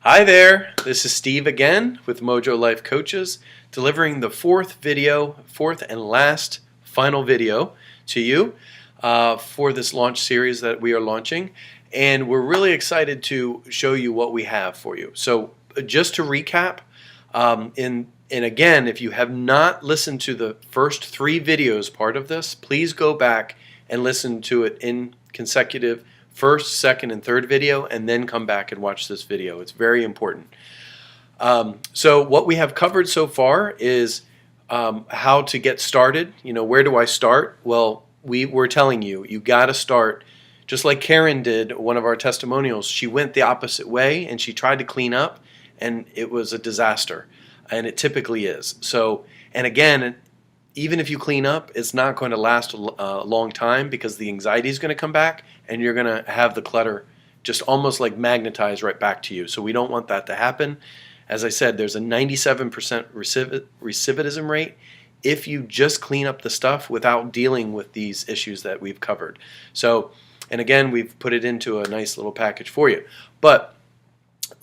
Hi there, this is Steve again with Mojo Life Coaches, delivering the fourth and last final video to you for this launch series that we are launching. And we're really excited to show you what we have for you. So just to recap, and again, if you have not listened to the first three videos part of this, please go back and listen to it in consecutive first, second, and third video, and then come back and watch this video. It's very important. So what we have covered so far is how to get started. You know, where do I start? Well, we're telling you, you got to start just like Karen did, one of our testimonials. She went the opposite way, and she tried to clean up, and it was a disaster, and it typically is. So, and again, even if you clean up, it's not going to last a long time because the anxiety is going to come back and you're going to have the clutter just almost like magnetized right back to you. So we don't want that to happen. As I said, there's a 97% recidivism rate if you just clean up the stuff without dealing with these issues that we've covered. So, and again, we've put it into a nice little package for you. But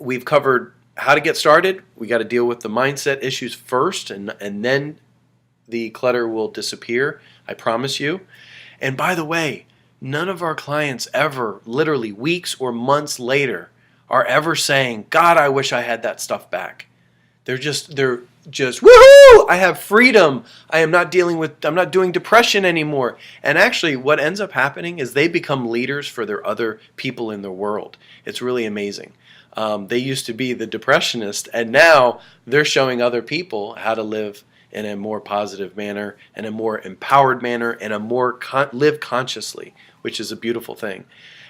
we've covered how to get started. We got to deal with the mindset issues first, and then the clutter will disappear, I promise you. And by the way, none of our clients ever, literally weeks or months later, are ever saying, God, I wish I had that stuff back. They're just, woohoo! I have freedom. I'm not doing depression anymore. And actually, what ends up happening is they become leaders for their other people in their world. It's really amazing. They used to be the depressionist, and now they're showing other people how to live in a more positive manner, and a more empowered manner, and a more live consciously, which is a beautiful thing.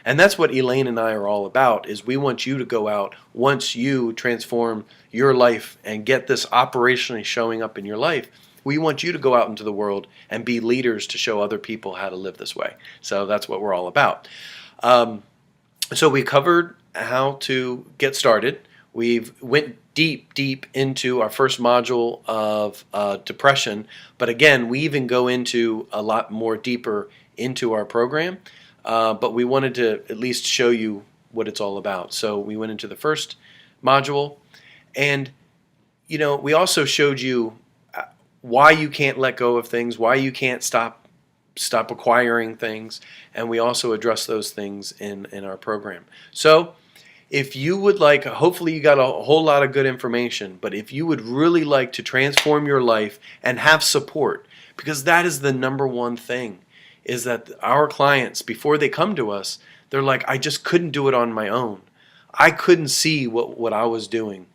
And that's what Elaine and I are all about, is we want you to go out once you transform your life and get this operationally showing up in your life. We want you to go out into the world and be leaders to show other people how to live this way. So that's what we're all about. So we covered how to get started. We've went deep into our first module of depression, but again, we even go into a lot more deeper into our program, but we wanted to at least show you what it's all about. So we went into the first module, and you know, we also showed you why you can't let go of things, why you can't stop acquiring things, and we also address those things in our program. So if you would like, hopefully you got a whole lot of good information, but if you would really like to transform your life and have support, because that is the number one thing, is that our clients, before they come to us, they're like, I just couldn't do it on my own. I couldn't see what I was doing.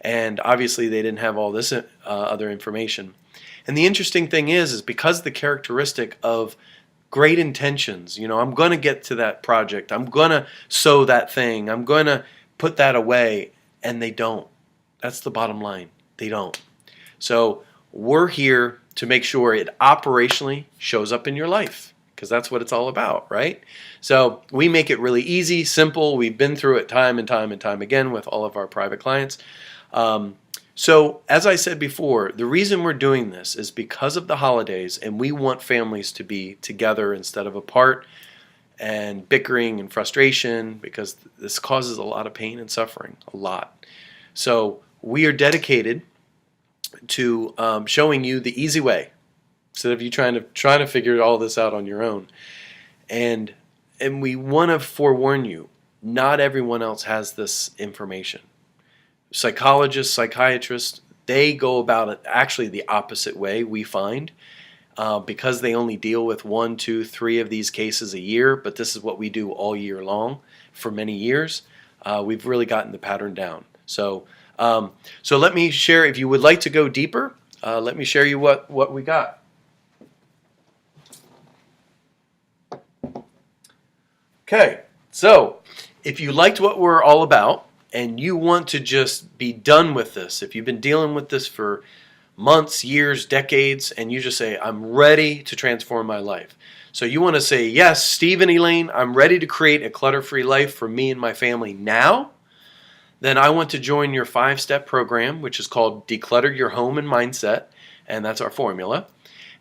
And obviously they didn't have all this other information. And the interesting thing is because the characteristic of great intentions, you know, I'm going to get to that project, I'm going to sow that thing, I'm going to put that away, and they don't. That's the bottom line. They don't. So we're here to make sure it operationally shows up in your life, because that's what it's all about, right? So we make it really easy, simple. We've been through it time and time again with all of our private clients. So as I said before, the reason we're doing this is because of the holidays, and we want families to be together instead of apart, and bickering and frustration, because this causes a lot of pain and suffering, a lot. So we are dedicated to showing you the easy way, instead of you trying to figure all this out on your own. And we want to forewarn you, not everyone else has this information. Psychologists, psychiatrists, they go about it actually the opposite way, we find, because they only deal with 1, 2, 3 of these cases a year, but this is what we do all year long for many years. We've really gotten the pattern down. So let me share, if you would like to go deeper, let me share you what we got. Okay, so if you liked what we're all about, and you want to just be done with this, if you've been dealing with this for months, years, decades, and you just say, I'm ready to transform my life. So you want to say, yes, Steve and Elaine, I'm ready to create a clutter-free life for me and my family now. Then I want to join your 5-step program, which is called Declutter Your Home and Mindset, and that's our formula.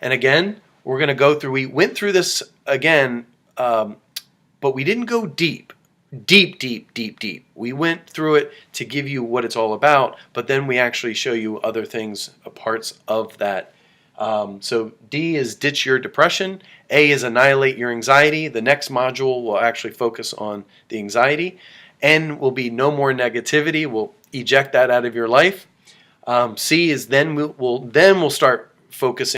And again, we're going to go through, we went through this again, but we didn't go deep. deep, deep, deep, deep. We went through it to give you what it's all about, but then we actually show you other things, parts of that. So D is ditch your depression. A is annihilate your anxiety. The next module will actually focus on the anxiety. N will be no more negativity. We'll eject that out of your life. C is then we'll start focusing